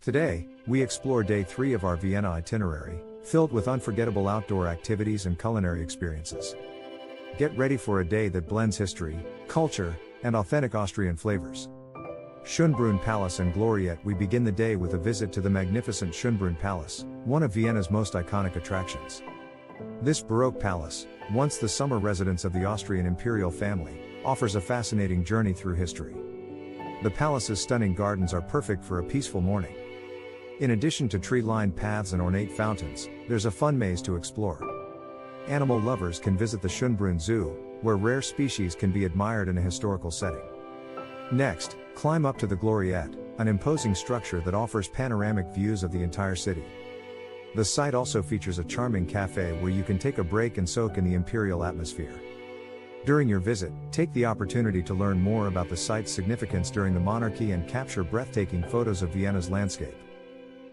Today, we explore day 3 of our Vienna itinerary, filled with unforgettable outdoor activities and culinary experiences. Get ready for a day that blends history, culture, and authentic Austrian flavors. Schönbrunn Palace and Gloriette. We begin the day with a visit to the magnificent Schönbrunn Palace, one of Vienna's most iconic attractions. This Baroque palace, once the summer residence of the Austrian imperial family, offers a fascinating journey through history. The palace's stunning gardens are perfect for a peaceful morning. In addition to tree-lined paths and ornate fountains, there's a fun maze to explore. Animal lovers can visit the Schönbrunn Zoo, where rare species can be admired in a historical setting. Next, climb up to the Gloriette, an imposing structure that offers panoramic views of the entire city. The site also features a charming cafe where you can take a break and soak in the imperial atmosphere. During your visit, take the opportunity to learn more about the site's significance during the monarchy and capture breathtaking photos of Vienna's landscape.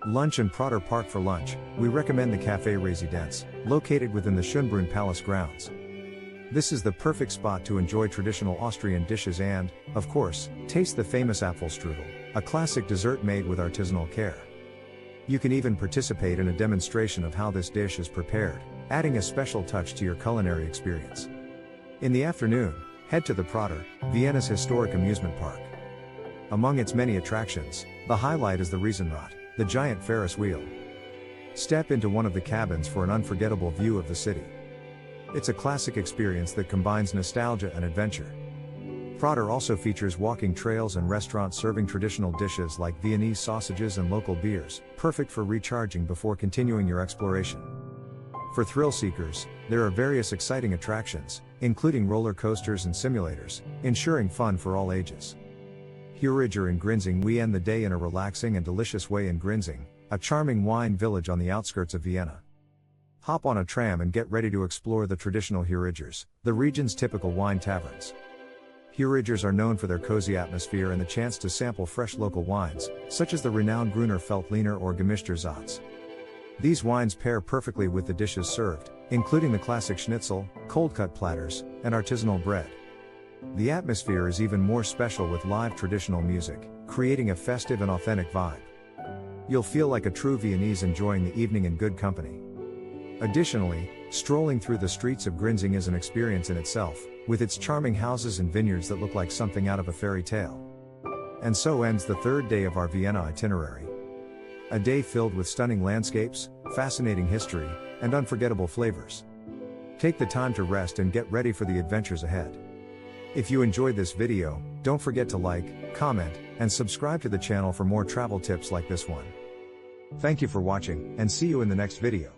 Lunch and Prater Park. For lunch, we recommend the Café Résidence, located within the Schönbrunn Palace grounds. This is the perfect spot to enjoy traditional Austrian dishes and, of course, taste the famous Apfelstrudel, a classic dessert made with artisanal care. You can even participate in a demonstration of how this dish is prepared, adding a special touch to your culinary experience. In the afternoon, head to the Prater, Vienna's historic amusement park. Among its many attractions, the highlight is the Riesenrad, the giant Ferris wheel. Step into one of the cabins for an unforgettable view of the city. It's a classic experience that combines nostalgia and adventure. Prater also features walking trails and restaurants serving traditional dishes like Viennese sausages and local beers, perfect for recharging before continuing your exploration. For thrill seekers, there are various exciting attractions, including roller coasters and simulators, ensuring fun for all ages. Heuriger in Grinzing. We end the day in a relaxing and delicious way in Grinzing, a charming wine village on the outskirts of Vienna. Hop on a tram and get ready to explore the traditional Heurigers, the region's typical wine taverns. Heurigers are known for their cozy atmosphere and the chance to sample fresh local wines, such as the renowned Grüner Veltliner or Gemischter Satz. These wines pair perfectly with the dishes served, including the classic schnitzel, cold-cut platters, and artisanal bread. The atmosphere is even more special with live traditional music, creating a festive and authentic vibe. You'll feel like a true Viennese enjoying the evening in good company. Additionally, strolling through the streets of Grinzing is an experience in itself, with its charming houses and vineyards that look like something out of a fairy tale. And so ends the third day of our Vienna itinerary. A day filled with stunning landscapes, fascinating history, and unforgettable flavors. Take the time to rest and get ready for the adventures ahead. If you enjoyed this video, don't forget to like, comment, and subscribe to the channel for more travel tips like this one. Thank you for watching, and see you in the next video.